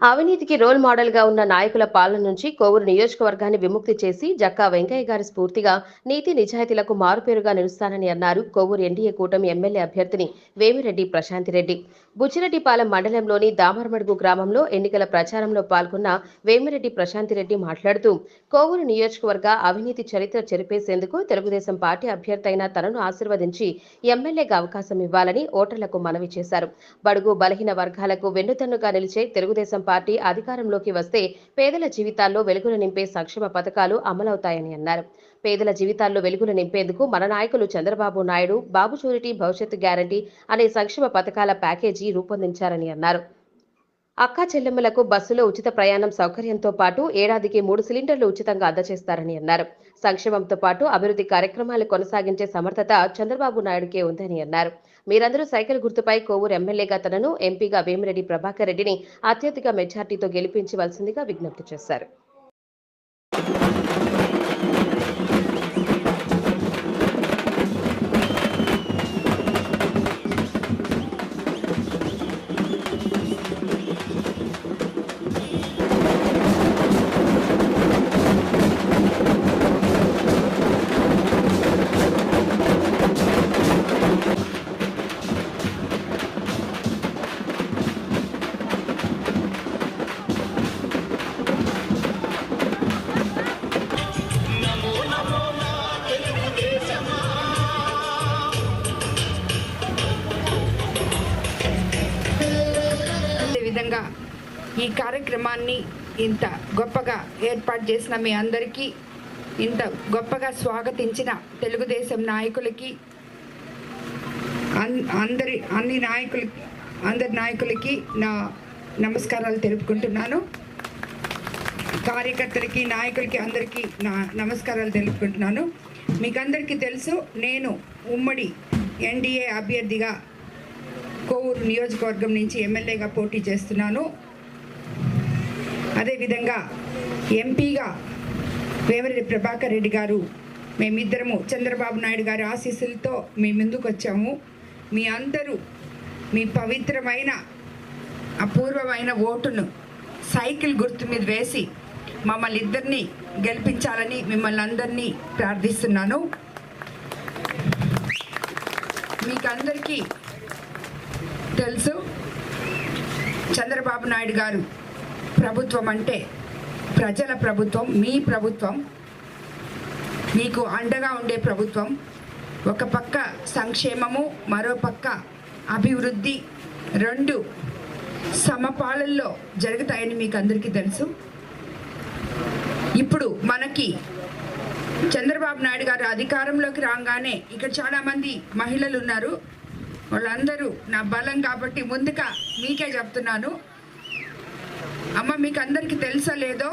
అవినీతికి role model గా ఉన్న నాయకుల పాలన నుంచి కోవూరు నియోజకవర్గాన్ని విముక్తి చేసి జక్కా వెంకయ్య గారి స్ఫూర్తిగా నీతి నిజాయితీలకు మారుపేరుగా నిలుస్తానని అన్నారు కోవూరు ఎన్డీఏ కూటమి ఎమ్మెల్యే అభ్యర్థిని వేమిరెడ్డి ప్రశాంతిరెడ్డి. బుచ్చిరెడ్డిపాలెం మండలంలోని దామరమడుగు గ్రామంలో ఎన్నికల ప్రచారంలో పాల్గొన్న వేమిరెడ్డి ప్రశాంతిరెడ్డి మాట్లాడుతూ కోవూరు నియోజకవర్గ అవినీతి చరిత్ర చెరిపేసేందుకు తెలుగుదేశం పార్టీ అభ్యర్థి అయిన తనను ఆశీర్వదించి ఎమ్మెల్యేగా అవకాశం ఇవ్వాలని ఓటర్లకు మనవి చేశారు. బడుగు బలహీన వర్గాలకు వెన్నుదన్నుగా నిలిచే తెలుగుదేశం పార్టీ అధికారంలోకి వస్తే పేదల జీవితాల్లో వెలుగులు నింపే సంక్షేమ పథకాలు అమలవుతాయని అన్నారు. పేదల జీవితాల్లో వెలుగులు నింపేందుకు మన నాయకులు చంద్రబాబు నాయుడు బాబు షూరిటీ భవిష్యత్తు గ్యారంటీ అనే సంక్షేమ పథకాల ప్యాకేజీ రూపొందించారని అన్నారు. అక్కా చెల్లెమ్మలకు బస్సులో ఉచిత ప్రయాణం సౌకర్యంతో పాటు ఏడాదికి 3 సిలిండర్లు ఉచితంగా అందజేస్తారని అన్నారు. సంక్షేమంతో పాటు అభివృద్ధి కార్యక్రమాలు కొనసాగించే సమర్థత చంద్రబాబు నాయుడుకే ఉందని అన్నారు. మీరందరూ సైకిల్ గుర్తుపై కోవూరు ఎమ్మెల్యేగా తనను ఎంపీగా వేమిరెడ్డి ప్రభాకర్ రెడ్డిని అత్యధిక మెజార్టీతో గెలిపించవలసిందిగా విజ్ఞప్తి చేశారు. విధంగా ఈ కార్యక్రమాన్ని ఇంత గొప్పగా ఏర్పాటు చేసిన మీ అందరికీ, ఇంత గొప్పగా స్వాగతించిన తెలుగుదేశం నాయకులకి, అందరి నాయకులకి నా నమస్కారాలు తెలుపుకుంటున్నాను. కార్యకర్తలకి, నాయకులకి అందరికీ నా నమస్కారాలు తెలుపుకుంటున్నాను. మీకు అందరికీ తెలుసు, నేను ఉమ్మడి ఎన్డీఏ అభ్యర్థిగా కోవూరు నియోజకవర్గం నుంచి ఎమ్మెల్యేగా పోటీ చేస్తున్నాను. అదేవిధంగా ఎంపీగా వేమిరెడ్డి ప్రభాకర్ రెడ్డి గారు, మేమిద్దరము చంద్రబాబు నాయుడు గారి ఆశీస్సులతో మీ ముందుకు వచ్చాము. మీ అందరూ మీ పవిత్రమైన అపూర్వమైన ఓటును సైకిల్ గుర్తు మీద వేసి మమ్మల్ని ఇద్దరిని గెలిపించాలని మిమ్మల్ని అందరినీ ప్రార్థిస్తున్నాను. మీకు అందరికీ తెలుసు, చంద్రబాబు నాయుడు గారు ప్రభుత్వం అంటే ప్రజల ప్రభుత్వం, మీ ప్రభుత్వం, మీకు అండగా ఉండే ప్రభుత్వం. ఒక పక్క సంక్షేమము, మరో పక్క అభివృద్ధి, రెండు సమపాలనలో జరుగుతాయని మీకు అందరికీ తెలుసు. ఇప్పుడు మనకి చంద్రబాబు నాయుడు గారు అధికారంలోకి రాగానే ఇక్కడ చాలామంది మహిళలు ఉన్నారు. వాళ్ళందరూ నా బలం కాబట్టి ముందుగా మీకే చెప్తున్నాను. అమ్మ, మీకు అందరికీ తెలుసో లేదో,